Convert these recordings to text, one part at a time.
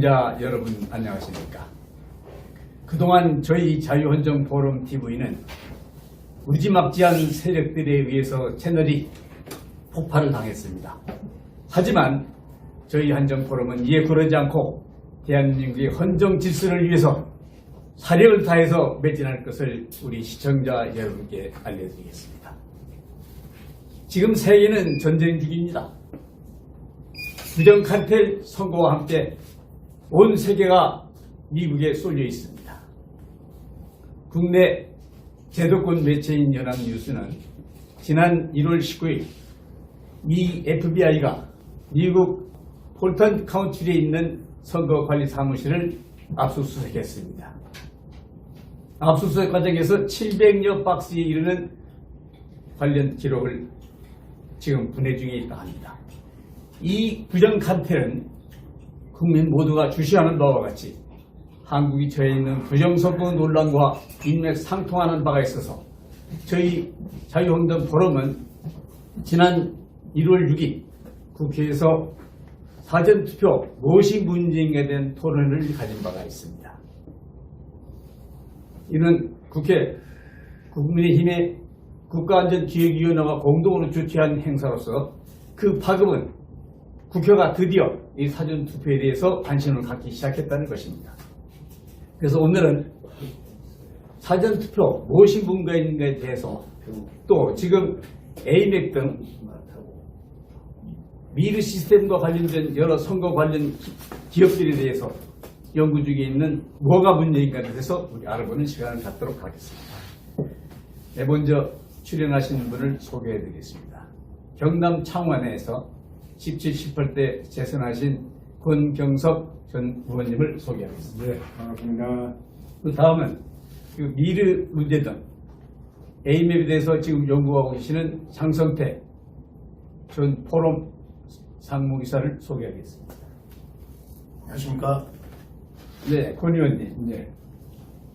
시청자 여러분 안녕하십니까. 그동안 저희 자유헌정포럼TV는 무지막지한 세력들에 의해서 채널이 폭발을 당했습니다. 하지만 저희 헌정포럼은 이에 굴하지 않고 대한민국의 헌정 질서를 위해서 사력을 다해서 매진할 것을 우리 시청자 여러분께 알려드리겠습니다. 지금 세계는 전쟁 중입니다. 부정카르텔 선거와 함께 온 세계가 미국에 쏠려 있습니다. 국내 제도권 매체인 연합뉴스는 지난 1월 19일 미 FBI가 미국 폴턴 카운티에 있는 선거관리사무실을 압수수색했습니다. 압수수색 과정에서 700여 박스에 이르는 관련 기록을 지금 분해 중에 있다 합니다. 이 부정카르텔은 국민 모두가 주시하는 바와 같이 한국이 처해 있는 부정선거 논란과 인맥상통하는 바가 있어서 저희 자유헌정포럼은 지난 1월 6일 국회에서 사전투표 무엇이 문제인가에 대한 토론을 가진 바가 있습니다. 이는 국회 국민의힘의 국가안전기획위원회가 공동으로 주최한 행사로서 그 파급은 국회가 드디어 이 사전투표에 대해서 관심을 갖기 시작했다는 것입니다. 그래서 오늘은 사전투표 무엇이 문제가 있는가에 대해서 또 지금 AMEC 등 미르 시스템과 관련된 여러 선거 관련 기업들에 대해서 연구 중에 있는 뭐가 문제인가에 대해서 우리 알아보는 시간을 갖도록 하겠습니다. 네, 먼저 출연하신 분을 소개해 드리겠습니다. 경남 창원에서 17, 18대 재선하신 권경석 전 의원님을 소개하겠습니다. 네, 반갑습니다. 그 다음은 그 미르 문제 등 AMEC에 대해서 지금 연구하고 계시는 장성태 전 포럼 상무이사를 소개하겠습니다. 안녕하십니까? 네, 권 의원님. 네,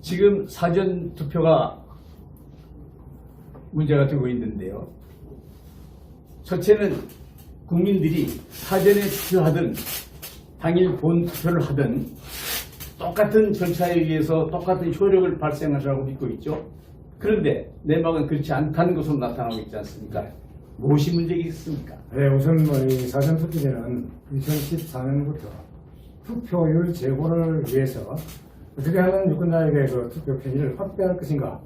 지금 사전투표가 문제가 되고 있는데요. 첫째는 국민들이 사전에 투표하든 당일 본투표를 하든 똑같은 절차에 의해서 똑같은 효력을 발생하리라고 믿고 있죠. 그런데 내막은 그렇지 않다는 것으로 나타나고 있지 않습니까? 무엇이 문제겠습니까? 네, 우선 이 사전투표제는 2014년부터 투표율 제고를 위해서 어떻게 하면 유권자에게 그 투표 편의를 확대할 것인가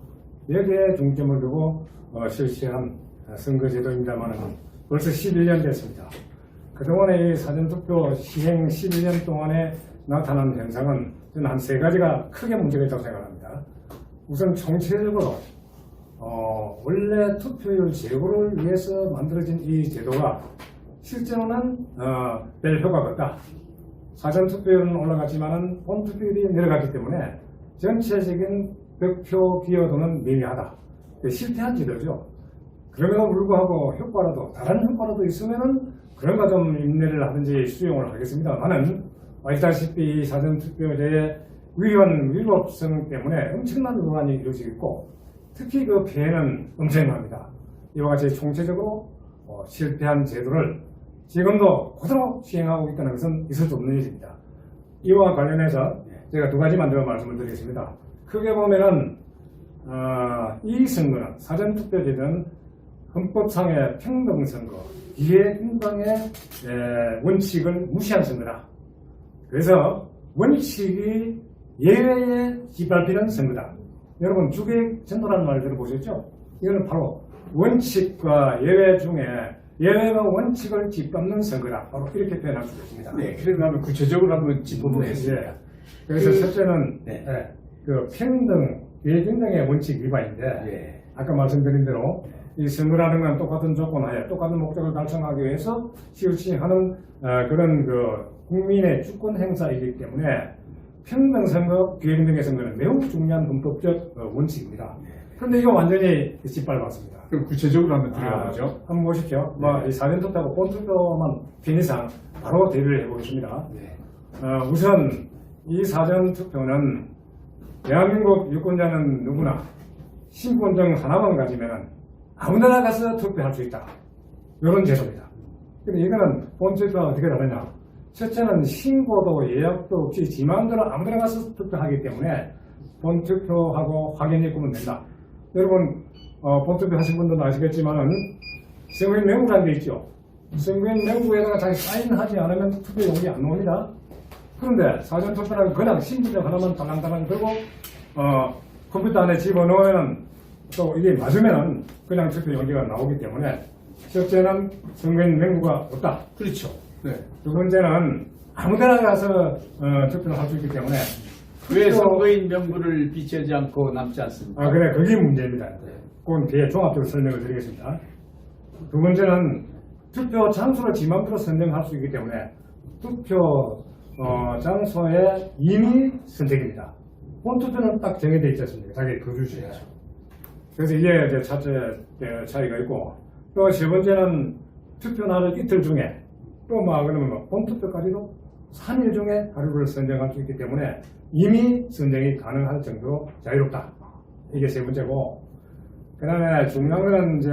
여기에 중점을 두고 실시한 선거제도입니다만 벌써 11년 됐습니다. 그동안의 이 사전투표 시행 11년 동안에 나타난 현상은 저는 한 세 가지가 크게 문제가 있다고 생각합니다. 우선 총체적으로 원래 투표율 제고를 위해서 만들어진 이 제도가 실제로는 별 효과가 없다. 사전투표율은 올라갔지만 본투표율이 내려갔기 때문에 전체적인 득표 기여도는 미미하다. 실패한 제도죠. 그럼에도 불구하고 효과라도 다른 효과라도 있으면은 그런가 좀 인내를 하든지 수용을 하겠습니다만은 알다시피 사전투표제의 위헌-위법성 때문에 엄청난 논란이 이루어지고 있고 특히 그 피해는 엄청납니다. 이와 같이 총체적으로 실패한 제도를 지금도 그대로 시행하고 있다는 것은 있을 수 없는 일입니다. 이와 관련해서 제가 두 가지만 더 말씀을 드리겠습니다. 크게 보면은 이 선거는 사전투표제는 헌법상의 평등선거, 기회평등의 원칙을 무시한 선거다. 그래서 원칙이 예외에 짓밟히는 선거다. 여러분 주객 전도라는 말을 들어보셨죠? 이거는 바로 원칙과 예외 중에 예외가 원칙을 짓밟는 선거다. 바로 이렇게 표현할 수 있습니다. 네, 그러면 구체적으로 한번 짚어보겠습니다. 네. 그래서 첫째는 그 평등, 기회평등의 원칙 위반인데 아까 말씀드린 대로 이 선거라는 건 똑같은 조건하에 똑같은 목적을 달성하기 위해서 실시하는 그런 그 국민의 주권 행사이기 때문에 평등 선거, 기회평등의 선거는 매우 중요한 헌법적 원칙입니다. 그런데 이거 완전히 짓밟았습니다. 그럼 구체적으로 한번 들어가보죠. 한번 보십시오. 이 사전투표하고 본투표만 편의상 바로 대비를 해보겠습니다. 우선 이 사전투표는 대한민국 유권자는 누구나 신분증 하나만 가지면 아무데나 가서 투표할 수 있다. 이런 제도입니다. 근데 이거는 본투표가 어떻게 다르냐? 첫째는 신고도 예약도 없이 지 마음대로 아무데나 가서 투표하기 때문에 본투표하고 확인해보면 된다. 여러분 본투표 하신 분들도 아시겠지만은 선거인 명부라는 게 있죠. 선거인 명부에다가 자기 사인하지 않으면 투표 용지 안 나옵니다. 그런데 사전투표는 그냥 신분증 하나만 달랑달랑 들고 컴퓨터 안에 집어넣으면 또 이게 맞으면은 그냥 투표 용지가 나오기 때문에 첫째는 선거인 명부가 없다. 그렇죠. 네. 두 번째는 아무데나 가서 투표를 할 수 있기 때문에 왜 선거인 명부를 비치하지 않고 남지 않습니까? 아 그래 그게 문제입니다. 그건 뒤에 종합적으로 설명을 드리겠습니다. 두 번째는 투표 장소를 지 맘대로 선정할 수 있기 때문에 투표 장소에 이미 선택입니다. 본투표는 딱 정해져 있지 않습니까? 자기 거주지에. 그래서 이게 이제 첫째 차이가 있고 또 세 번째는 투표 날을 이틀 중에 또 그러면 본투표까지도 3일 중에 하루를 선정할 수 있기 때문에 이미 선정이 가능할 정도로 자유롭다. 이게 세 번째고 그 다음에 중요한 거는 이제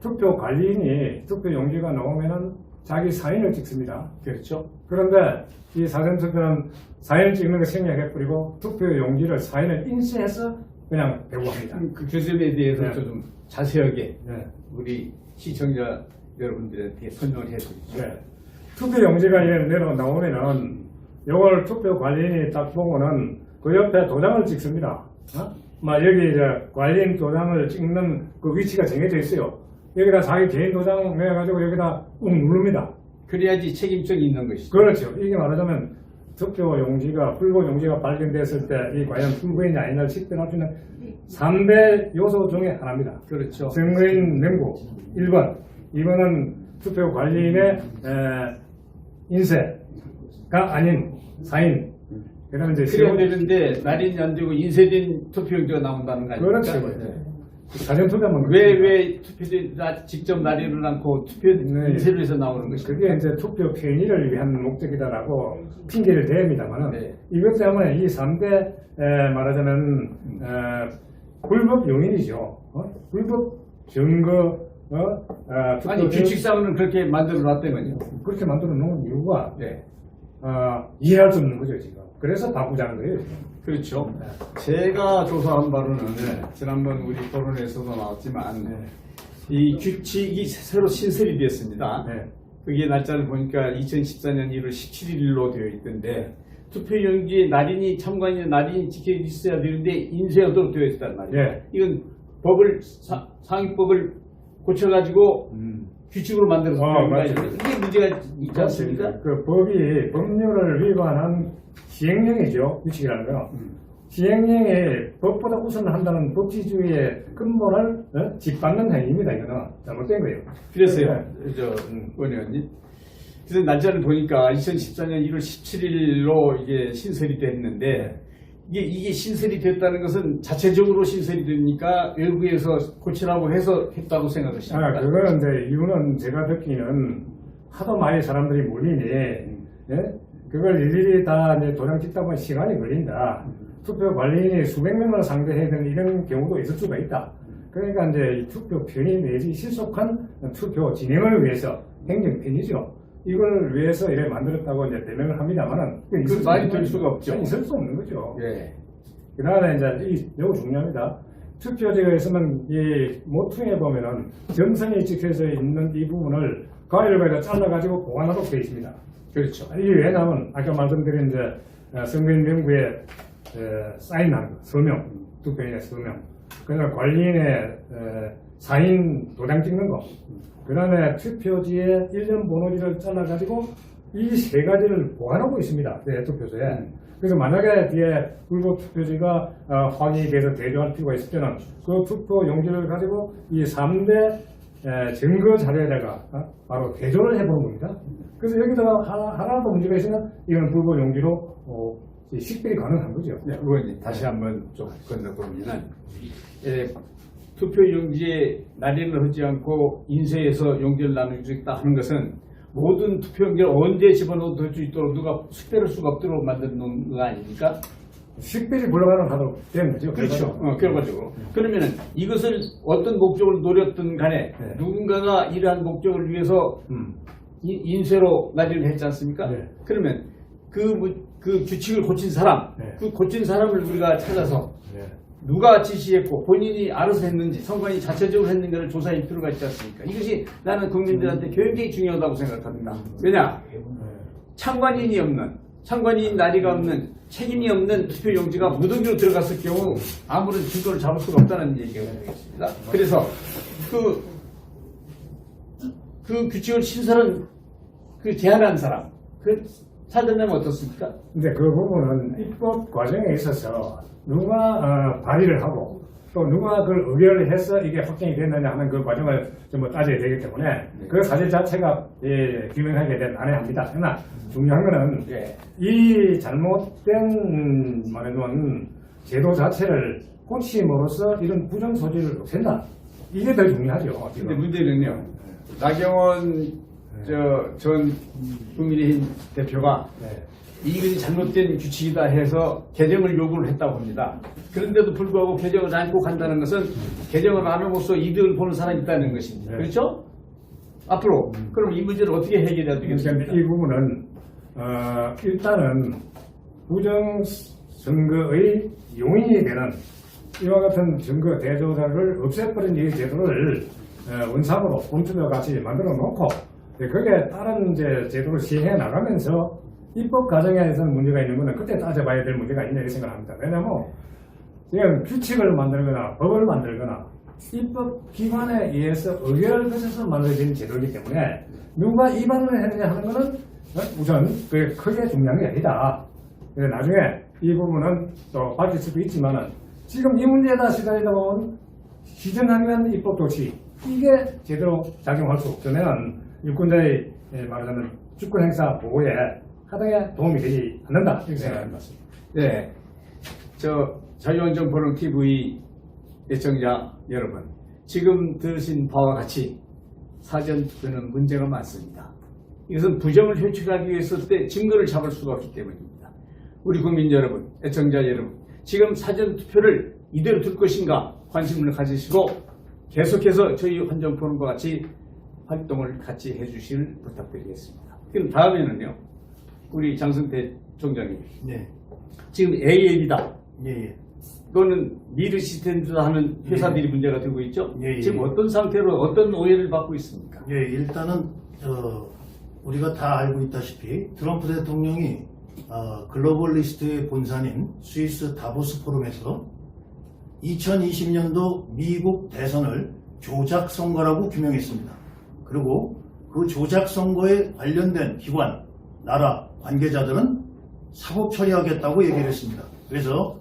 투표 관리인이 투표 용지가 나오면은 자기 사인을 찍습니다. 그렇죠. 그런데 이 사전투표는 사인 찍는 거 생략해버리고 투표 용지를 사인을 인쇄해서 그냥 배부합니다. 그 점에 대해서 네. 좀 자세하게 네. 우리 시청자 여러분들한테 설명을 해드리죠. 네. 투표 용지가 내려 나오면은 이걸 투표 관리인이 딱 보고는 그 옆에 도장을 찍습니다. 여기 이제 관리인 도장을 찍는 그 위치가 정해져 있어요. 여기다 자기 개인 도장 내가지고 여기다 꾹 누릅니다. 그래야지 책임성이 있는 것이죠. 그렇죠. 이게 말하자면 투표 용지가 불법 용지가 발견됐을 때 이 과연 불법인지 아니냐를 식별할 수 있는 3대 요소 중에 하나입니다. 그렇죠. 선거인 명부 1번, 2번은 투표 관리인의 인쇄가 아닌 사인. 그다음에 이제 그래야 되는데 날인이 안 되고 인쇄된 투표용지가 나온다는 거 아닙니까? 그렇죠. 사전 투표만 왜 투표된 직접 날인을 않고 투표 네. 인쇄를 해서 나오는 것입니까? 그게 이제 투표 편의를 위한 목적이다라고 핑계를 댑니다만은 네. 이것 때문에 이 3대 말하자면 불법 용인이죠. 불법 증거 아니 규칙상으로는 그렇게 만들어 놨다면요. 그렇게 만들어 놓은 이유가 네. 이해할 수 없는 거죠 지금. 그래서 바꾸자는 거예요. 그렇죠. 제가 조사한 바로는 지난번 우리 토론에서도 나왔지만 이 규칙이 새로 신설이 되었습니다. 네. 그게 날짜를 보니까 2014년 1월 17일로 되어 있던데 투표용지에 날인이 참관인 날인이 찍혀 있어야 되는데 인쇄하도록 되어 있단 말이에요. 네. 이건 법을 상위법을 고쳐가지고 규칙으로 만들어서 맞아요. 이게 문제가 있지 않습니까? 그 법이 법률을 위반한 시행령이죠. 규칙이라는 거. 시행령이 법보다 우선한다는 법치주의의 근본을 짓밟는 행위입니다. 이거는 잘못된 거예요. 그래서요, 원 의원님. 그래서 날짜를 보니까 2014년 1월 17일로 이게 신설이 됐는데 이게 신설이 됐다는 것은 자체적으로 신설이 됩니까? 외부에서 고치라고 해서 했다고 생각하십니까? 그거는 이제 이유는 제가 듣기는 하도 많이 사람들이 몰리니 그걸 일일이 다 이제 도장 찍다 보면 시간이 걸린다. 투표 관리인이 수백 명을 상대해야 되는 이런 경우도 있을 수가 있다. 그러니까 이제 이 투표 편의 내지 실속한 투표 진행을 위해서 행정 편의죠. 이걸 위해서 이래 만들었다고 이제 대명을 합니다만은 그 말이 될 수가 없죠. 있을 수 없는 거죠. 예. 그 다음에 이제 매우 중요합니다. 투표지가 있으면 이 모퉁이에 보면은 점선이 찍혀져 있는 이 부분을 가위를 잘라가지고 보관하도록 되어 있습니다. 그렇죠. 이게 왜냐하면 아까 말씀드린 이제 선거인 명부에 사인하는 거, 서명, 투표인의 서명, 그다음에 관리인의 사인 도장 찍는 거, 그다음에 투표지에 일련 번호지를 잘라가지고 이 세 가지를 보관하고 있습니다. 투표소에. 그래서 만약에 뒤에 불법 투표지가 확인이 돼서 대조할 필요가 있을 때는 그 투표 용지를 가지고 이 3대 증거 자료에다가 바로 대조를 해보는 겁니다. 그래서 여기다가 하나도 문제가 있으면 이건 불법 용지로 식별이 가능한 거죠. 네, 의원님 다시 한번 좀 건너보면은 투표 용지에 날인을 하지 않고 인쇄해서 용지를 나누겠다 하는 것은 모든 투표 용지를 언제 집어넣을 수 있도록 누가 식별할 수가 없도록 만든 거 아닙니까? 식별이 불가능하도록 된 거죠. 그렇죠. 결과적으로. 그러면은 이것을 어떤 목적을 노렸든 간에 누군가가 이러한 목적을 위해서 인쇄로 나중에 했지 않습니까? 네. 그러면 그 규칙을 고친 사람, 네. 그 고친 사람을 우리가 찾아서 네. 누가 지시했고 본인이 알아서 했는지 선관위 자체적으로 했는가를 조사할 필요가 있지 않습니까? 이것이 나는 국민들한테 굉장히 중요하다고 생각합니다. 왜냐? 참관인이 없는, 참관인 나리가 없는, 책임이 없는 투표용지가 무더기로 들어갔을 경우 아무런 증거를 잡을 수가 없다는 얘기가 되겠습니다. 그래서 그 규칙을 신설한 제안한 사람, 찾아내면 어떻습니까? 근데 그 부분은 입법 과정에 있어서 누가 발의를 하고 또 누가 그걸 의결을 해서 이게 확정이 됐느냐 하는 그 과정을 좀 따져야 되기 때문에 그 사실 자체가 규명하게 된 안해합니다. 그러나 중요한 거는 이 잘못된 말하자면 제도 자체를 고침으로써 이런 부정 소지를 없앤다. 이게 더 중요하죠. 근데 문제는요, 나경원 전 국민의힘 대표가 이것이 잘못된 규칙이다 해서 개정을 요구를 했다고 합니다. 그런데도 불구하고 개정을 안고 간다는 것은 개정을 안 함으로써 이득을 보는 사람이 있다는 것입니다. 그렇죠? 앞으로 그럼 이 문제를 어떻게 해결해야 되겠습니까? 이 부분은 일단은 부정선거의 용인이 되는 이와 같은 증거 대조사를 없애버린 이 제도를 원상으로 꼼수와 같이 만들어 놓고 거기에 다른 제도를 시행해 나가면서 입법 과정에서는 문제가 있는 것은 그때 따져봐야 될 문제가 있다 이렇게 생각합니다. 왜냐하면 지금 규칙을 만들거나 법을 만들거나 입법기관에 의해서 의결을 거쳐서 만들어진 제도이기 때문에 누가 위반을 했느냐 하는 것은 우선 그게 크게 중요한 게 아니다. 그래서 나중에 이 부분은 또 밝힐 수도 있지만은 지금 이 문제에다 시달리다 보면 시정하면 입법도시 이게 제대로 작용할 수 없으면 유권자의 말하자면 주권 행사 보호에 하나에 도움이 되지 않는다 이렇게 생각합니다. 네, 자유한정 포럼 TV 애청자 여러분, 지금 들으신 바와 같이 사전투표는 문제가 많습니다. 이것은 부정을 효치하기 위해서 때 증거를 잡을 수가 없기 때문입니다. 우리 국민 여러분, 애청자 여러분, 지금 사전투표를 이대로 둘 것인가 관심을 가지시고 계속해서 저희 환정포럼과 같이 활동을 같이 해주시길 부탁드리겠습니다. 그럼 다음에는요, 우리 장승태 총장님, 네. 지금 AL이다. 예. 또는 미르시스템즈다 하는 회사들이 문제가 되고 있죠. 예. 지금 어떤 상태로 어떤 오해를 받고 있습니까? 예, 일단은 우리가 다 알고 있다시피 트럼프 대통령이 글로벌리스트의 본산인 스위스 다보스 포럼에서 2020년도 미국 대선을 조작 선거라고 규명했습니다. 그리고 그 조작 선거에 관련된 기관, 나라, 관계자들은 사법 처리하겠다고 얘기를 했습니다. 그래서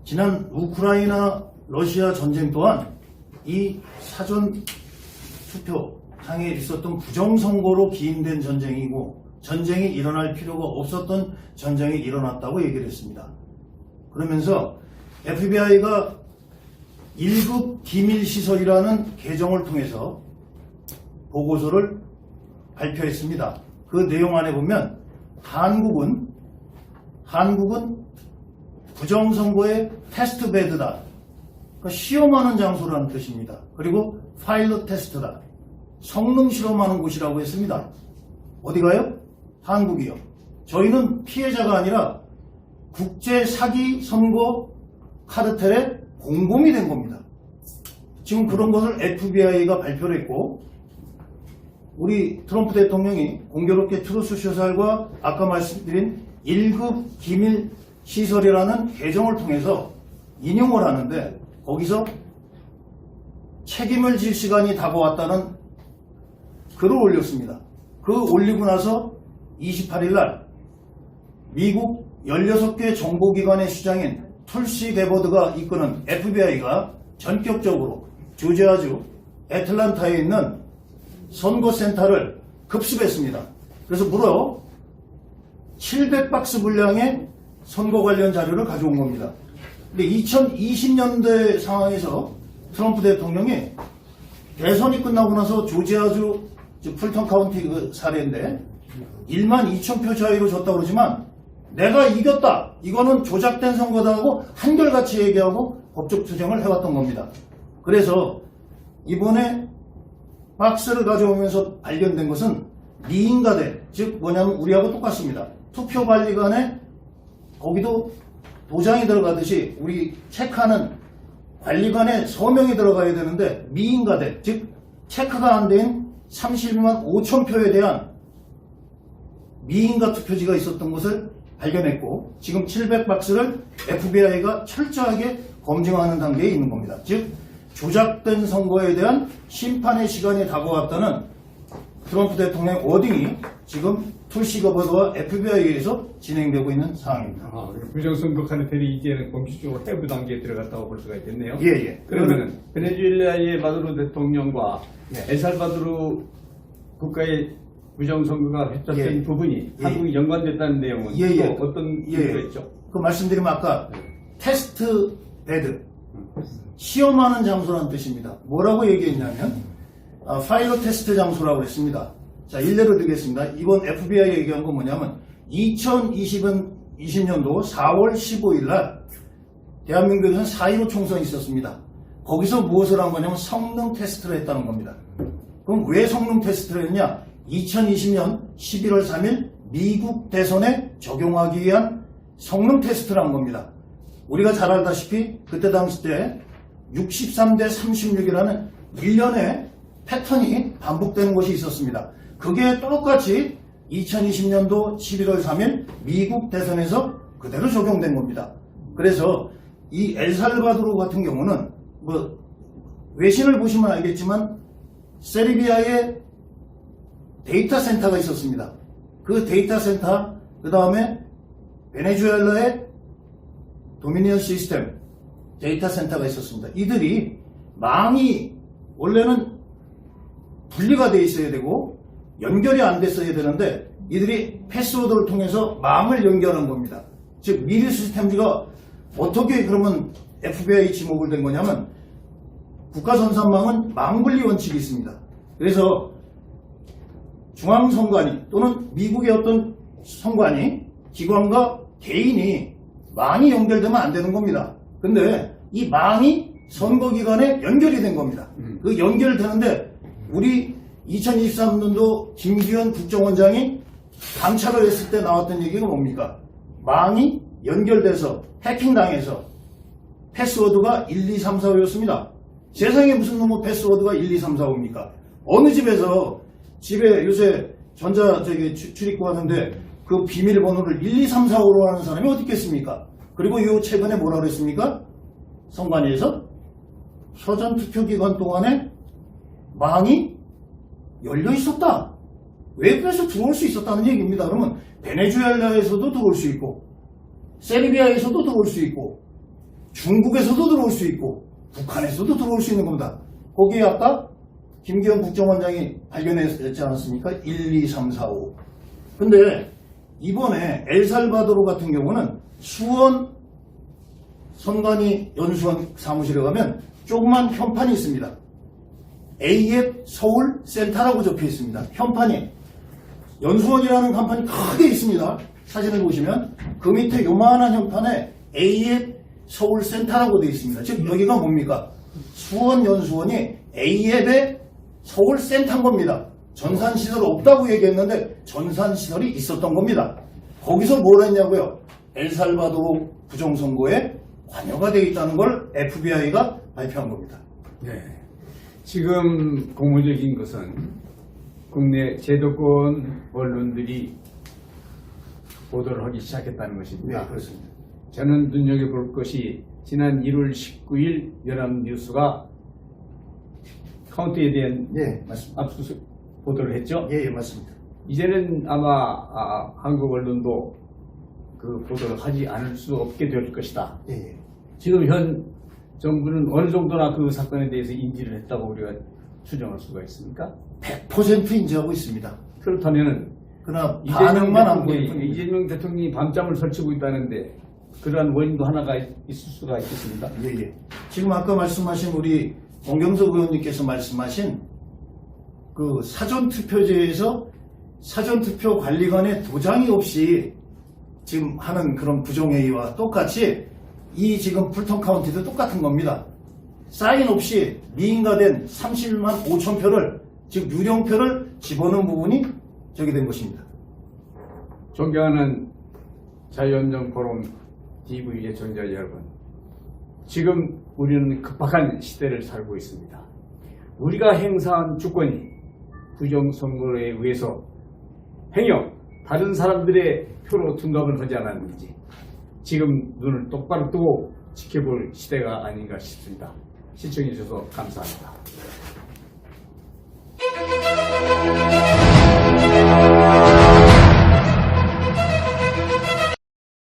지난 우크라이나 러시아 전쟁 또한 이 사전 투표상에 있었던 부정선거로 기인된 전쟁이고 전쟁이 일어날 필요가 없었던 전쟁이 일어났다고 얘기를 했습니다. 그러면서 FBI가 1급 기밀시설이라는 계정을 통해서 보고서를 발표했습니다. 그 내용 안에 보면 한국은 부정선거의 테스트베드다. 그러니까 시험하는 장소라는 뜻입니다. 그리고 파일럿 테스트다. 성능 실험하는 곳이라고 했습니다. 어디가요? 한국이요. 저희는 피해자가 아니라 국제 사기 선거 카르텔의 공범이 된 겁니다. 지금 그런 것을 FBI가 발표를 했고 우리 트럼프 대통령이 공교롭게 트루스 소셜과 아까 말씀드린 1급 기밀 시설이라는 계정을 통해서 인용을 하는데 거기서 책임을 질 시간이 다가왔다는 글을 올렸습니다. 그 올리고 나서 28일 날 미국 16개 정보기관의 시장인 툴시 게버드가 이끄는 FBI가 전격적으로 조지아주 애틀란타에 있는 선거센터를 급습했습니다. 그래서 무려 700박스 분량의 선거 관련 자료를 가져온 겁니다. 근데 2020년대 상황에서 트럼프 대통령이 대선이 끝나고 나서 조지아주 풀턴 카운티 그 사례인데 1만 2천 표 차이로 졌다고 그러지만 내가 이겼다. 이거는 조작된 선거다 하고 한결같이 얘기하고 법적 투쟁을 해왔던 겁니다. 그래서 이번에 박스를 가져오면서 발견된 것은 미인가대, 즉 뭐냐면 우리하고 똑같습니다. 투표관리관에 거기도 도장이 들어가듯이 우리 체크하는 관리관에 서명이 들어가야 되는데 미인가대, 즉 체크가 안 된 32만 5천 표에 대한 미인가 투표지가 있었던 것을 발견했고 지금 700박스를 FBI가 철저하게 검증하는 단계에 있는 겁니다. 즉 조작된 선거에 대한 심판의 시간이 다가왔다는 트럼프 대통령의 워딩이 지금 tulsi gabbard와 FBI에서 진행되고 있는 상황입니다. 부정선거 카르텔이 이제는 공식적으로 해부 단계에 들어갔다고 볼 수가 있겠네요. 예. 그러면은 베네수엘라의 마두로 대통령과 예. 엘살바도르 국가의 부정선거가 휘잡힌 예. 부분이 예. 한국이 연관됐다는 내용은 예. 또 어떤 이유가 있죠? 그 말씀드리면 아까 테스트 베드, 시험하는 장소라는 뜻입니다. 뭐라고 얘기했냐면 파일럿 테스트 장소라고 했습니다. 자, 일례를 드리겠습니다. 이번 FBI 얘기한 건 뭐냐면 2020년도 4월 15일 날 대한민국에서는 4.15 총선이 있었습니다. 거기서 무엇을 한 거냐면 성능 테스트를 했다는 겁니다. 그럼 왜 성능 테스트를 했냐? 2020년 11월 3일 미국 대선에 적용하기 위한 성능 테스트를 한 겁니다. 우리가 잘 알다시피 그때 당시 때 63대 36이라는 1년의 패턴이 반복되는 것이 있었습니다. 그게 똑같이 2020년도 11월 3일 미국 대선에서 그대로 적용된 겁니다. 그래서 이 엘살바도르 같은 경우는 뭐 외신을 보시면 알겠지만 세르비아에 데이터 센터가 있었습니다. 그 데이터 센터, 그 다음에 베네수엘라의 도미니언 시스템 데이터 센터가 있었습니다. 이들이 망이 원래는 분리가 돼 있어야 되고 연결이 안 됐어야 되는데 이들이 패스워드를 통해서 망을 연결한 겁니다. 즉 미리 시스템즈가 어떻게 그러면 FBI 지목을 된 거냐면 국가선산망은 망분리 원칙이 있습니다. 그래서 중앙선관위 또는 미국의 어떤 선관위 기관과 개인이 망이 연결되면 안 되는 겁니다. 근데 이 망이 선거기간에 연결이 된 겁니다. 그 연결되는데 우리 2023년도 김기현 국정원장이 감찰을 했을 때 나왔던 얘기가 뭡니까? 망이 연결돼서 해킹당해서 패스워드가 1, 2, 3, 4, 5였습니다. 세상에 무슨 놈의 패스워드가 1, 2, 3, 4, 5입니까? 어느 집에서 집에 요새 전자 출입구 하는데 그 비밀번호를 1, 2, 3, 4, 5로 하는 사람이 어디 있겠습니까? 그리고 요 최근에 뭐라 그랬습니까? 선관위에서 사전투표기간 동안에 망이 열려 있었다. 외부에서 들어올 수 있었다는 얘기입니다. 그러면 베네수엘라에서도 들어올 수 있고 세르비아에서도 들어올 수 있고 중국에서도 들어올 수 있고 북한에서도 들어올 수 있는 겁니다. 거기에 아까 김기현 국정원장이 발견했지 않았습니까? 1, 2, 3, 4, 5. 근데 이번에 엘살바도르 같은 경우는 수원 선관위 연수원 사무실에 가면 조그만 현판이 있습니다. A앱 서울 센터라고 적혀 있습니다. 현판이 연수원이라는 간판이 크게 있습니다. 사진을 보시면 그 밑에 요만한 현판에 A앱 서울 센터라고 되어 있습니다. 즉 여기가 뭡니까? 수원 연수원이 A앱의 서울 센터인 겁니다. 전산시설 없다고 얘기했는데 전산시설이 있었던 겁니다. 거기서 뭘 했냐고요? 엘살바도르 부정선거에 관여가 되어 있다는 걸 FBI가 발표한 겁니다. 네. 지금 고무적인 것은 국내 제도권 언론들이 보도를 하기 시작했다는 것입니다. 네, 그렇습니다. 저는 눈여겨볼 것이 지난 1월 19일 연합뉴스가 카운트에 대한 네, 맞습니다. 압수수색 보도를 했죠. 예, 맞습니다. 이제는 아마 한국 언론도 그 보도를 하지 않을 수 없게 될 것이다. 예. 지금 현 정부는 어느 정도나 그 사건에 대해서 인지를 했다고 우리가 추정할 수가 있습니까? 100% 인지하고 있습니다. 그렇다면은 그러나 반응만 안 보일 뿐입니다. 이재명 대통령이 밤잠을 설치고 있다는데 그러한 원인도 하나가 있을 수가 있겠습니다. 예. 지금 아까 말씀하신 우리 권경석 의원님께서 말씀하신 그 사전투표제에서 사전투표 관리관의 도장이 없이 지금 하는 그런 부정행위와 똑같이 이 지금 풀턴 카운티도 똑같은 겁니다. 사인 없이 미인가된 31만 5천 표를 즉 유령표를 집어넣은 부분이 된 것입니다. 존경하는 자유언론 포럼 TV 예청자 여러분, 지금 우리는 급박한 시대를 살고 있습니다. 우리가 행사한 주권이 부정선거에 의해서 행여 다른 사람들의 표로 둔갑을 하지 않았는지 지금 눈을 똑바로 뜨고 지켜볼 시대가 아닌가 싶습니다. 시청해 주셔서 감사합니다.